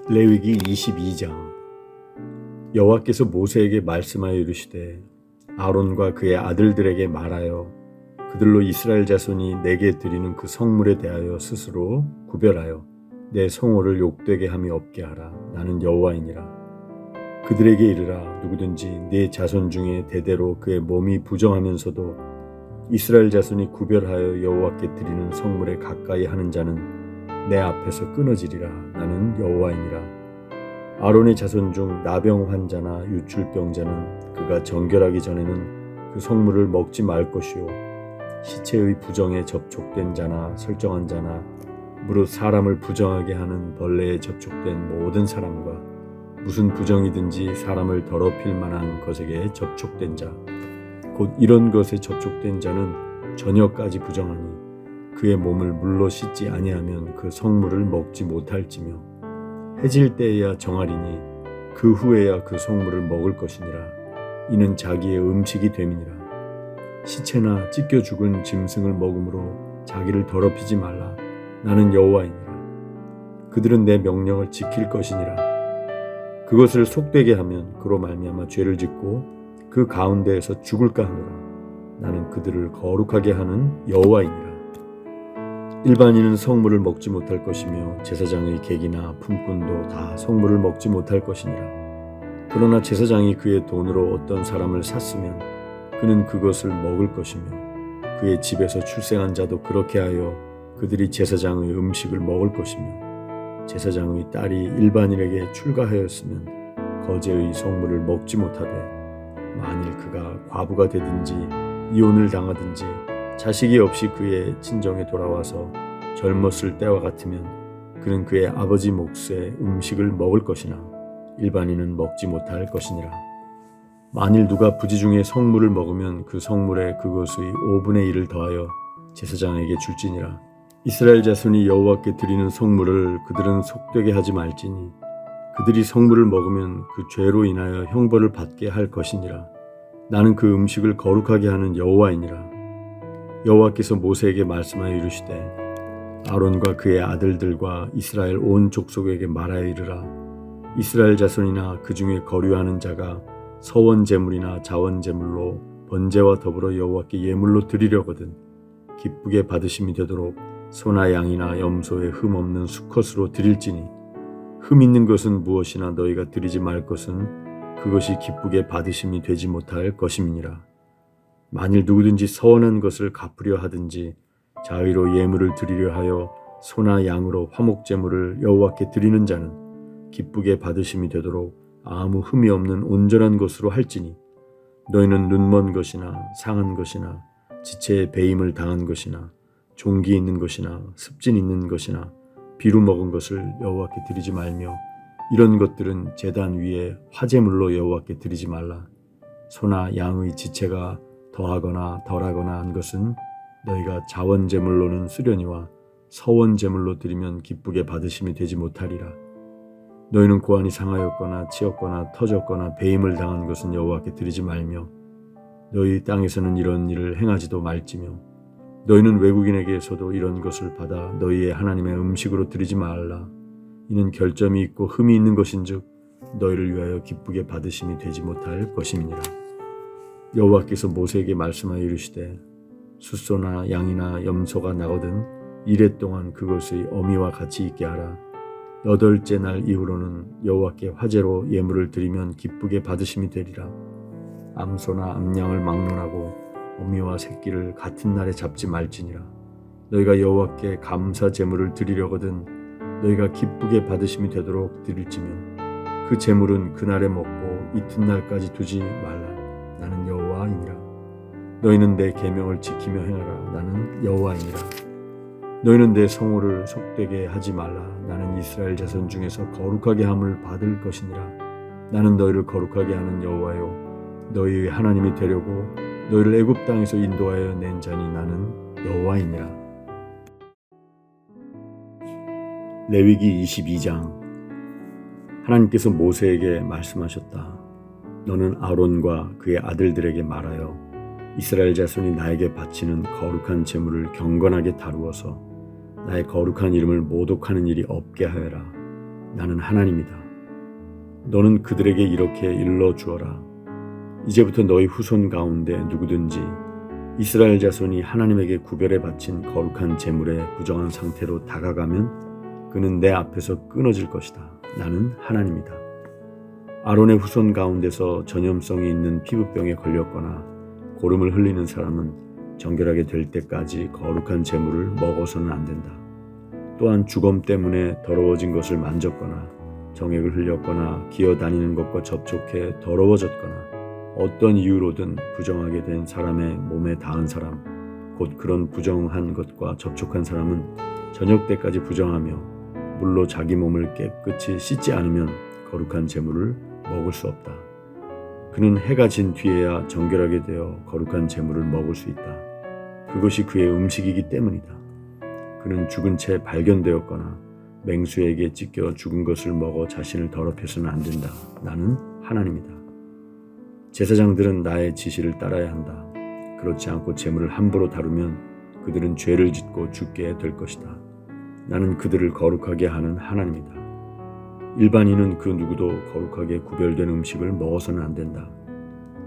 레위기 22장. 여호와께서 모세에게 말씀하여 이르시되 아론과 그의 아들들에게 말하여 그들로 이스라엘 자손이 내게 드리는 그 성물에 대하여 스스로 구별하여 내 성호를 욕되게 함이 없게 하라. 나는 여호와이니라. 그들에게 이르라. 누구든지 네 자손 중에 대대로 그의 몸이 부정하면서도 이스라엘 자손이 구별하여 여호와께 드리는 성물에 가까이 하는 자는 내 앞에서 끊어지리라. 나는 여호와이니라. 아론의 자손 중 나병 환자나 유출병자는 그가 정결하기 전에는 그 성물을 먹지 말 것이요, 시체의 부정에 접촉된 자나 설정한 자나 무릇 사람을 부정하게 하는 벌레에 접촉된 모든 사람과 무슨 부정이든지 사람을 더럽힐 만한 것에게 접촉된 자, 곧 이런 것에 접촉된 자는 저녁까지 부정하니 그의 몸을 물로 씻지 아니하면 그 성물을 먹지 못할지며 해질 때에야 정하리니 그 후에야 그 성물을 먹을 것이니라. 이는 자기의 음식이 됨이니라. 시체나 찢겨 죽은 짐승을 먹음으로 자기를 더럽히지 말라. 나는 여호와이니라. 그들은 내 명령을 지킬 것이니라. 그것을 속되게 하면 그로 말미암아 죄를 짓고 그 가운데에서 죽을까 하노라. 나는 그들을 거룩하게 하는 여호와이니라. 일반인은 성물을 먹지 못할 것이며 제사장의 객이나 품꾼도 다 성물을 먹지 못할 것이니라. 그러나 제사장이 그의 돈으로 어떤 사람을 샀으면 그는 그것을 먹을 것이며 그의 집에서 출생한 자도 그렇게 하여 그들이 제사장의 음식을 먹을 것이며 제사장의 딸이 일반인에게 출가하였으면 거제의 성물을 먹지 못하되 만일 그가 과부가 되든지 이혼을 당하든지 자식이 없이 그의 친정에 돌아와서 젊었을 때와 같으면 그는 그의 아버지 몫의 음식을 먹을 것이나 일반인은 먹지 못할 것이니라. 만일 누가 부지 중에 성물을 먹으면 그 성물에 그것의 5분의 1을 더하여 제사장에게 줄지니라. 이스라엘 자손이 여호와께 드리는 성물을 그들은 속되게 하지 말지니 그들이 성물을 먹으면 그 죄로 인하여 형벌을 받게 할 것이니라. 나는 그 음식을 거룩하게 하는 여호와이니라. 여호와께서 모세에게 말씀하여 이르시되 아론과 그의 아들들과 이스라엘 온 족속에게 말하여 이르라. 이스라엘 자손이나 그 중에 거류하는 자가 서원 제물이나 자원 제물로 번제와 더불어 여호와께 예물로 드리려거든 기쁘게 받으심이 되도록 소나 양이나 염소의 흠 없는 수컷으로 드릴지니 흠 있는 것은 무엇이나 너희가 드리지 말 것은 그것이 기쁘게 받으심이 되지 못할 것임이니라. 만일 누구든지 서원한 것을 갚으려 하든지 자의로 예물을 드리려 하여 소나 양으로 화목제물을 여호와께 드리는 자는 기쁘게 받으심이 되도록 아무 흠이 없는 온전한 것으로 할지니 너희는 눈먼 것이나 상한 것이나 지체에 배임을 당한 것이나 종기 있는 것이나 습진 있는 것이나 비루 먹은 것을 여호와께 드리지 말며 이런 것들은 제단 위에 화제물로 여호와께 드리지 말라. 소나 양의 지체가 더하거나 덜하거나 한 것은 너희가 자원제물로는 수련이와 서원제물로 드리면 기쁘게 받으심이 되지 못하리라. 너희는 고안이 상하였거나 치었거나 터졌거나 배임을 당한 것은 여호와께 드리지 말며 너희 땅에서는 이런 일을 행하지도 말지며 너희는 외국인에게서도 이런 것을 받아 너희의 하나님의 음식으로 드리지 말라. 이는 결점이 있고 흠이 있는 것인즉 너희를 위하여 기쁘게 받으심이 되지 못할 것임이니라. 여호와께서 모세에게 말씀하여 이르시되 숫소나 양이나 염소가 나거든 이레 동안 그것의 어미와 같이 있게 하라. 8째 날 이후로는 여호와께 화제로 예물을 드리면 기쁘게 받으심이 되리라. 암소나 암양을 막론하고 어미와 새끼를 같은 날에 잡지 말지니라. 너희가 여호와께 감사 제물을 드리려거든 너희가 기쁘게 받으심이 되도록 드릴지며 그 제물은 그날에 먹고 이튿날까지 두지 말라. 나는 여호와이니라. 너희는 내 계명을 지키며 행하라. 나는 여호와이니라. 너희는 내 성호를 속되게 하지 말라. 나는 이스라엘 자손 중에서 거룩하게 함을 받을 것이니라. 나는 너희를 거룩하게 하는 여호와요 너희의 하나님이 되려고 너희를 애굽 땅에서 인도하여 낸 자니 나는 여호와이니라. 레위기 22장. 하나님께서 모세에게 말씀하셨다. 너는 아론과 그의 아들들에게 말하여 이스라엘 자손이 나에게 바치는 거룩한 제물을 경건하게 다루어서 나의 거룩한 이름을 모독하는 일이 없게 하여라. 나는 하나님이다. 너는 그들에게 이렇게 일러 주어라. 이제부터 너희 후손 가운데 누구든지 이스라엘 자손이 하나님에게 구별해 바친 거룩한 제물에 부정한 상태로 다가가면 그는 내 앞에서 끊어질 것이다. 나는 하나님이다. 아론의 후손 가운데서 전염성이 있는 피부병에 걸렸거나 고름을 흘리는 사람은 정결하게 될 때까지 거룩한 제물을 먹어서는 안 된다. 또한 주검 때문에 더러워진 것을 만졌거나 정액을 흘렸거나 기어다니는 것과 접촉해 더러워졌거나 어떤 이유로든 부정하게 된 사람의 몸에 닿은 사람, 곧 그런 부정한 것과 접촉한 사람은 저녁 때까지 부정하며 물로 자기 몸을 깨끗이 씻지 않으면 거룩한 제물을 먹을 수 없다. 그는 해가 진 뒤에야 정결하게 되어 거룩한 제물을 먹을 수 있다. 그것이 그의 음식이기 때문이다. 그는 죽은 채 발견되었거나 맹수에게 찢겨 죽은 것을 먹어 자신을 더럽혀서는 안 된다. 나는 하나님이다. 제사장들은 나의 지시를 따라야 한다. 그렇지 않고 제물을 함부로 다루면 그들은 죄를 짓고 죽게 될 것이다. 나는 그들을 거룩하게 하는 하나님이다. 일반인은 그 누구도 거룩하게 구별된 음식을 먹어서는 안 된다.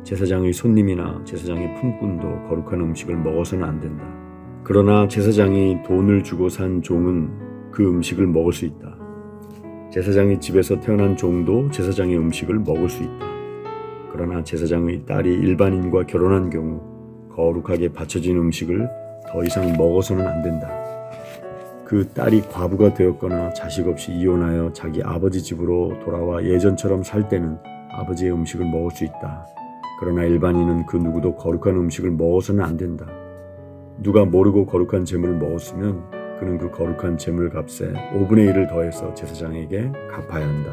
제사장의 손님이나 제사장의 품꾼도 거룩한 음식을 먹어서는 안 된다. 그러나 제사장이 돈을 주고 산 종은 그 음식을 먹을 수 있다. 제사장의 집에서 태어난 종도 제사장의 음식을 먹을 수 있다. 그러나 제사장의 딸이 일반인과 결혼한 경우 거룩하게 바쳐진 음식을 더 이상 먹어서는 안 된다. 그 딸이 과부가 되었거나 자식 없이 이혼하여 자기 아버지 집으로 돌아와 예전처럼 살 때는 아버지의 음식을 먹을 수 있다. 그러나 일반인은 그 누구도 거룩한 음식을 먹어서는 안 된다. 누가 모르고 거룩한 제물을 먹었으면 그는 그 거룩한 제물 값에 5분의 1을 더해서 제사장에게 갚아야 한다.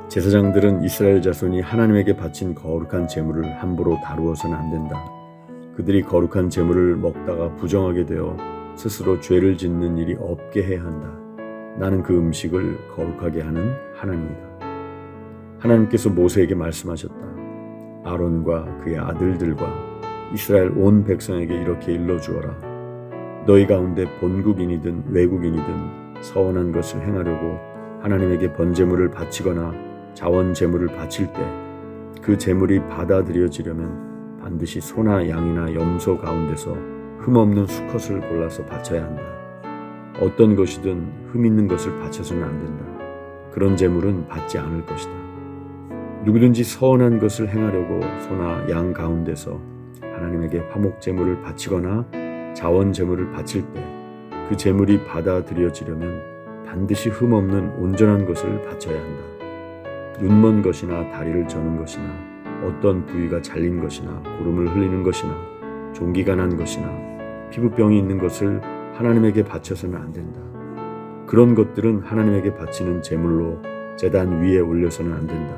제사장들은 이스라엘 자손이 하나님에게 바친 거룩한 제물을 함부로 다루어서는 안 된다. 그들이 거룩한 제물을 먹다가 부정하게 되어 스스로 죄를 짓는 일이 없게 해야 한다. 나는 그 음식을 거룩하게 하는 하나님이다. 하나님께서 모세에게 말씀하셨다. 아론과 그의 아들들과 이스라엘 온 백성에게 이렇게 일러주어라. 너희 가운데 본국인이든 외국인이든 서원한 것을 행하려고 하나님에게 번제물을 바치거나 자원 제물을 바칠 때 그 제물이 받아들여지려면 반드시 소나 양이나 염소 가운데서 흠없는 수컷을 골라서 바쳐야 한다. 어떤 것이든 흠 있는 것을 바쳐서는 안 된다. 그런 제물은 받지 않을 것이다. 누구든지 서원한 것을 행하려고 소나 양 가운데서 하나님에게 화목 제물을 바치거나 자원 제물을 바칠 때 그 제물이 받아들여지려면 반드시 흠없는 온전한 것을 바쳐야 한다. 눈먼 것이나 다리를 저는 것이나 어떤 부위가 잘린 것이나 고름을 흘리는 것이나 종기가 난 것이나 피부병이 있는 것을 하나님에게 바쳐서는 안 된다. 그런 것들은 하나님에게 바치는 제물로 제단 위에 올려서는 안 된다.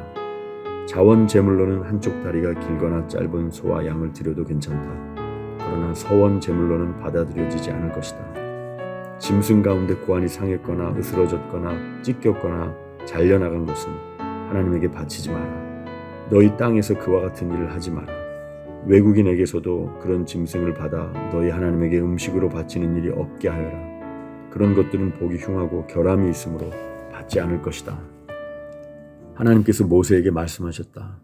자원 제물로는 한쪽 다리가 길거나 짧은 소와 양을 드려도 괜찮다. 그러나 서원 제물로는 받아들여지지 않을 것이다. 짐승 가운데 고환이 상했거나 으스러졌거나 찢겼거나 잘려나간 것은 하나님에게 바치지 마라. 너희 땅에서 그와 같은 일을 하지 마라. 외국인에게서도 그런 짐승을 받아 너희 하나님에게 음식으로 바치는 일이 없게 하여라. 그런 것들은 보기 흉하고 결함이 있으므로 받지 않을 것이다. 하나님께서 모세에게 말씀하셨다.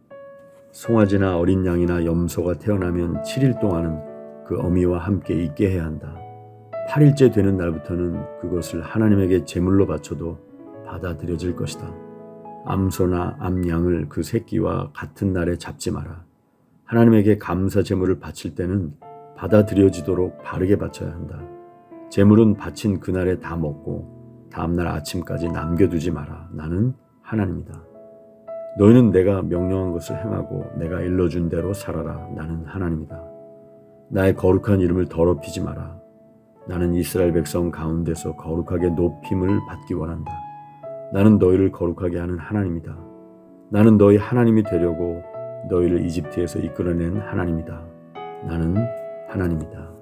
송아지나 어린 양이나 염소가 태어나면 7일 동안은 그 어미와 함께 있게 해야 한다. 8일째 되는 날부터는 그것을 하나님에게 제물로 바쳐도 받아들여질 것이다. 암소나 암양을 그 새끼와 같은 날에 잡지 마라. 하나님에게 감사 제물을 바칠 때는 받아들여지도록 바르게 바쳐야 한다. 제물은 바친 그날에 다 먹고 다음날 아침까지 남겨두지 마라. 나는 하나님이다. 너희는 내가 명령한 것을 행하고 내가 일러준 대로 살아라. 나는 하나님이다. 나의 거룩한 이름을 더럽히지 마라. 나는 이스라엘 백성 가운데서 거룩하게 높임을 받기 원한다. 나는 너희를 거룩하게 하는 하나님이다. 나는 너희 하나님이 되려고 너희를 이집트에서 이끌어낸 하나님이다. 나는 하나님이다.